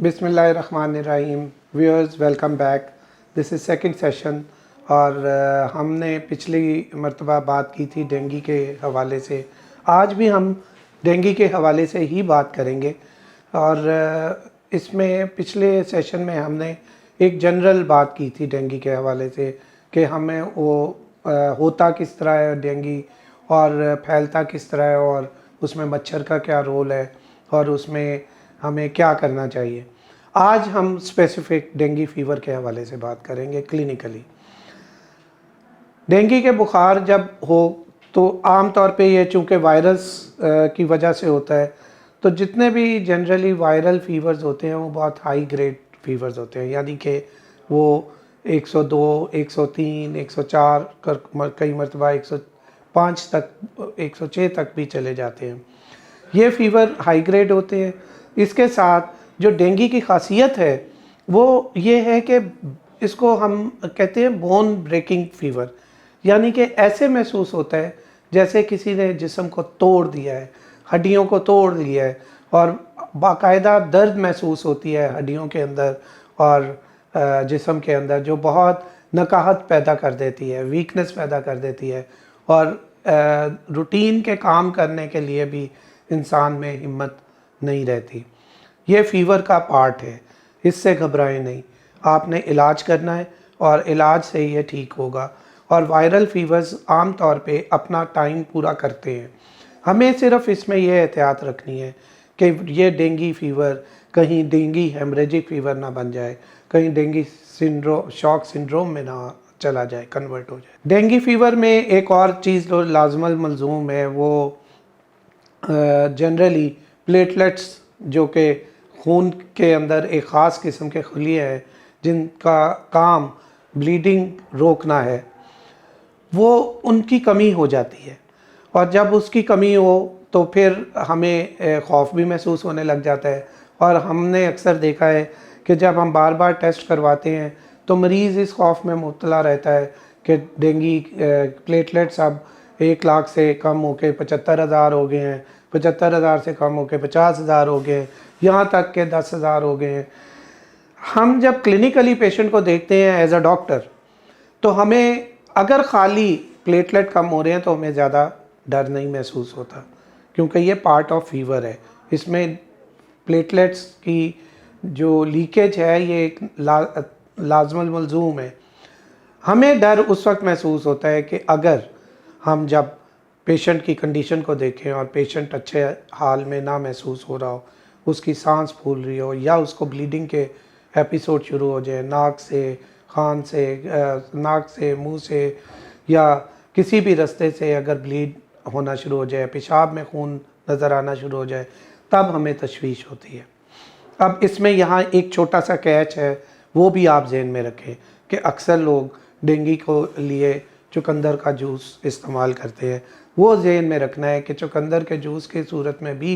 बिस्मिल्लाहिर्रहमानिर्रहीम। Viewers, welcome back. This is second session. और हमने पिछली मर्तबा बात की थी डेंगू के हवाले से। आज भी हम डेंगू के हवाले से ही बात करेंगे। और इसमें पिछले सेशन में हमने एक जनरल बात की थी डेंगू के हवाले से कि हमें वो होता किस तरह है डेंगू और फैलता किस तरह है और उसमें मच्छर का क्या रोल है और उसमें हमें क्या करना चाहिए। आज हम स्पेसिफिक डेंगू फीवर के हवाले से बात करेंगे क्लिनिकली। डेंगू के बुखार जब हो तो आम तौर पे ये चूँकि वायरस की वजह से होता है, तो जितने भी जनरली वायरल फीवर्स होते हैं वो बहुत हाई ग्रेड फीवर्स होते हैं, यानी कि वो 102, 103, 104 कई मरतबा 105 तक, 106 तक भी चले जाते हैं। ये फ़ीवर हाई ग्रेड होते हैं। इसके साथ जो डेंगू की खासियत है वो ये है कि इसको हम कहते हैं बोन ब्रेकिंग फ़ीवर, यानी कि ऐसे महसूस होता है जैसे किसी ने जिस्म को तोड़ दिया है, हड्डियों को तोड़ लिया है, और बाकायदा दर्द महसूस होती है हड्डियों के अंदर और जिस्म के अंदर, जो बहुत नकाहत पैदा कर देती है, वीकनेस पैदा कर देती है, और रूटीन के काम करने के लिए भी इंसान में हिम्मत नहीं रहती। ये फ़ीवर का पार्ट है, इससे घबराएं नहीं। आपने इलाज करना है और इलाज से ये ठीक होगा। और वायरल फ़ीवर्स आम तौर पे अपना टाइम पूरा करते हैं। हमें सिर्फ इसमें यह एहतियात रखनी है कि ये डेंगू फ़ीवर कहीं डेंगू हेमरेजिक फ़ीवर ना बन जाए, कहीं डेंगू शॉक सिंड्रोम में ना चला जाए, कन्वर्ट हो जाए। डेंगू फ़ीवर में एक और चीज़ जो लाजमल मलजूम है वो जनरली प्लेटलेट्स, जो कि खून के अंदर एक ख़ास किस्म के खलिए हैं जिनका काम ब्लीडिंग रोकना है, वो उनकी कमी हो जाती है। और जब उसकी कमी हो तो फिर हमें खौफ भी महसूस होने लग जाता है। और हमने अक्सर देखा है कि जब हम बार बार टेस्ट करवाते हैं तो मरीज़ इस खौफ में मुब्तला रहता है कि डेंगू प्लेटलेट्स अब 1 लाख से कम होकर 75,000 हो गए हैं, 75,000 से कम होकर 50,000 हो गए हैं, यहाँ तक के 10,000 हो गए हैं। हम जब क्लिनिकली पेशेंट को देखते हैं एज अ डॉक्टर, तो हमें अगर ख़ाली प्लेटलेट कम हो रहे हैं तो हमें ज़्यादा डर नहीं महसूस होता, क्योंकि ये पार्ट ऑफ फीवर है। इसमें प्लेटलेट्स की जो लीकेज है ये एक लाजमल मलजूम है। हमें डर उस वक्त महसूस होता है कि अगर हम जब पेशेंट की कंडीशन को देखें और पेशेंट अच्छे हाल में ना महसूस हो रहा हो, उसकी सांस फूल रही हो या उसको ब्लीडिंग के एपिसोड शुरू हो जाए, नाक से, कान से, नाक से, मुंह से या किसी भी रास्ते से अगर ब्लीड होना शुरू हो जाए, पेशाब में खून नज़र आना शुरू हो जाए, तब हमें तशवीश होती है। अब इसमें यहाँ एक छोटा सा कैच है, वो भी आप जहन में रखें कि अक्सर लोग डेंगू को लिए चुकंदर का जूस इस्तेमाल करते हैं। वो जहन में रखना है कि चुकंदर के जूस की सूरत में भी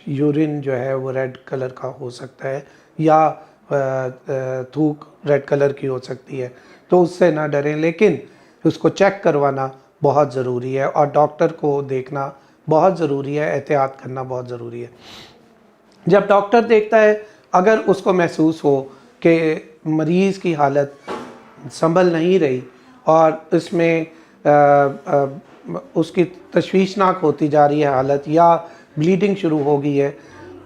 यूरिन जो है वो रेड कलर का हो सकता है या थूक रेड कलर की हो सकती है, तो उससे ना डरें, लेकिन उसको चेक करवाना बहुत ज़रूरी है और डॉक्टर को देखना बहुत ज़रूरी है, एहतियात करना बहुत ज़रूरी है। जब डॉक्टर देखता है, अगर उसको महसूस हो कि मरीज़ की हालत संभल नहीं रही और इसमें उसकी तशवीशनाक होती जा रही है हालत या ब्लीडिंग शुरू हो गई है,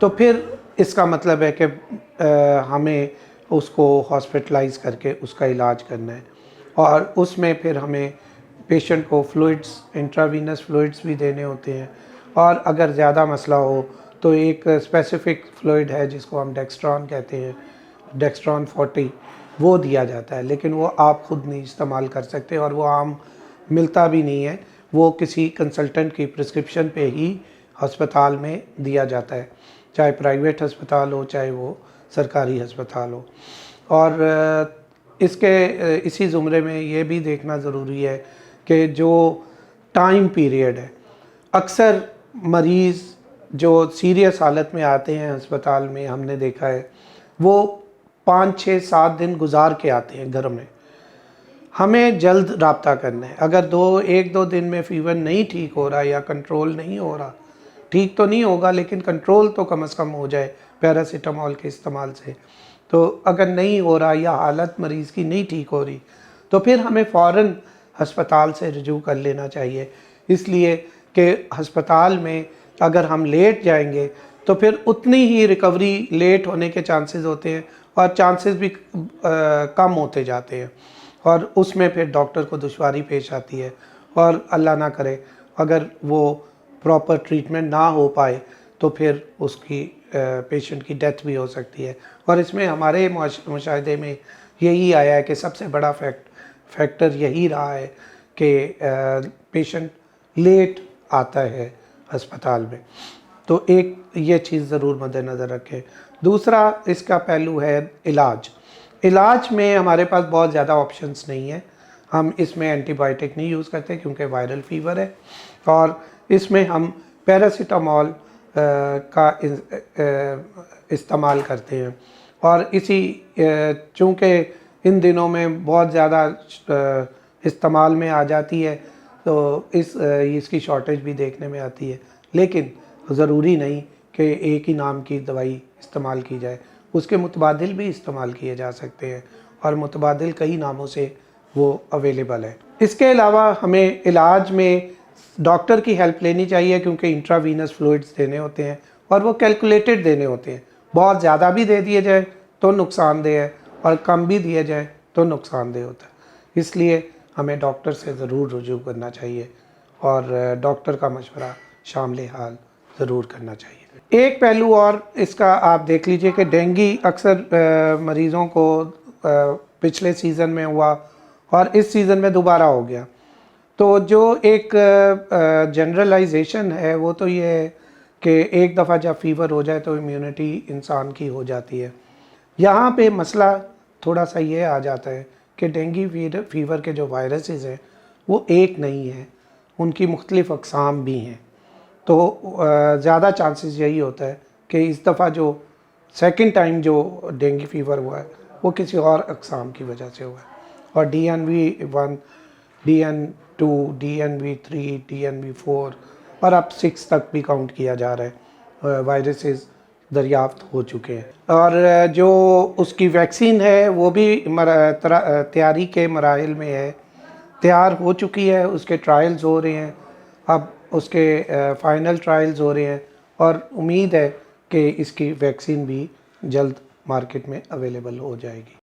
तो फिर इसका मतलब है कि हमें उसको हॉस्पिटलाइज़ करके उसका इलाज करना है। और उसमें फिर हमें पेशेंट को फ्लूइड्स, इंट्रावीनस फ्लूइड्स भी देने होते हैं। और अगर ज़्यादा मसला हो तो एक स्पेसिफ़िक फ्लूइड है जिसको हम डेक्स्ट्रॉन कहते हैं, डेक्स्ट्रॉन 40, वो दिया जाता है, लेकिन वो आप ख़ुद नहीं इस्तेमाल कर सकते और वो आम मिलता भी नहीं है। वो किसी कंसल्टेंट की प्रिस्क्रिप्शन पे ही अस्पताल में दिया जाता है, चाहे प्राइवेट अस्पताल हो चाहे वो सरकारी अस्पताल हो। और इसके इसी ज़ुमरे में ये भी देखना ज़रूरी है कि जो टाइम पीरियड है, अक्सर मरीज़ जो सीरियस हालत में आते हैं अस्पताल में, हमने देखा है वो 5, 6, 7 दिन गुजार के आते हैं घर में। हमें जल्द राब्ता करना है। अगर 1-2 दिन में फ़ीवर नहीं ठीक हो रहा या कंट्रोल नहीं हो रहा, ठीक तो नहीं होगा लेकिन कंट्रोल तो कम से कम हो जाए पैरासीटामोल के इस्तेमाल से। तो अगर नहीं हो रहा या हालत मरीज़ की नहीं ठीक हो रही तो फिर हमें फ़ौरन हस्पताल से रुजू कर लेना चाहिए, इसलिए कि हस्पताल में अगर हम लेट जाएंगे तो फिर उतनी ही रिकवरी लेट होने के चांसेस होते हैं और चांसेस भी कम होते जाते हैं और उसमें फिर डॉक्टर को दुश्वारी पेश आती है और अल्लाह ना करे अगर वो प्रॉपर ट्रीटमेंट ना हो पाए तो फिर उसकी पेशेंट की डेथ भी हो सकती है। और इसमें हमारे मुशाहिदे में यही आया है कि सबसे बड़ा फैक्टर यही रहा है कि पेशेंट लेट आता है अस्पताल में। तो एक ये चीज़ ज़रूर मद्देनज़र रखें। दूसरा इसका पहलू है इलाज में हमारे पास बहुत ज़्यादा ऑप्शंस नहीं है। हम इसमें एंटीबायोटिक नहीं यूज़ करते क्योंकि वायरल फ़ीवर है और इसमें हम पैरासीटामोल का इस्तेमाल करते हैं और इसी चूँकि इन दिनों में बहुत ज़्यादा इस्तेमाल में आ जाती है तो इसकी शॉर्टेज भी देखने में आती है, लेकिन ज़रूरी नहीं कि एक ही नाम की दवाई इस्तेमाल की जाए, उसके मुतबादिल भी इस्तेमाल किए जा सकते हैं और मुतबादिल कई नामों से वो अवेलेबल है। इसके अलावा हमें इलाज में डॉक्टर की हेल्प लेनी चाहिए क्योंकि इंट्रावीनस फ्लूइड्स देने होते हैं और वो कैलकुलेटेड देने होते हैं। बहुत ज़्यादा भी दे दिए जाए तो नुकसानदेह है और कम भी दिया जाए तो नुकसानदेह होता है, इसलिए हमें डॉक्टर से ज़रूर रुजू करना चाहिए और डॉक्टर का मशवरा शामिल हाल ज़रूर करना चाहिए। एक पहलू और इसका आप देख लीजिए कि डेंगू अक्सर मरीज़ों को पिछले सीज़न में हुआ और इस सीज़न में दोबारा हो गया। तो जो एक जनरलाइजेशन है वो तो ये है कि एक दफ़ा जब फ़ीवर हो जाए तो इम्यूनिटी इंसान की हो जाती है। यहाँ पे मसला थोड़ा सा ये आ जाता है कि डेंगू फ़ीवर के जो वायरसेस हैं वो एक नहीं है, उनकी मुख्तलिफ़ अक़साम भी हैं। तो ज़्यादा चांसेस यही होता है कि इस दफ़ा जो सेकंड टाइम जो डेंगू फ़ीवर हुआ है वो किसी और अक़साम की वजह से हुआ है और DNV1, DN2, DNV3, DNV4 और अब 6 तक भी काउंट किया जा रहा है वायरसेस दरियाफ्त हो चुके हैं। और जो उसकी वैक्सीन है वो भी तैयारी के मराहिल में है, तैयार हो चुकी है, उसके ट्रायल्स हो रहे हैं, अब उसके फ़ाइनल ट्रायल्स हो रहे हैं और उम्मीद है कि इसकी वैक्सीन भी जल्द मार्केट में अवेलेबल हो जाएगी।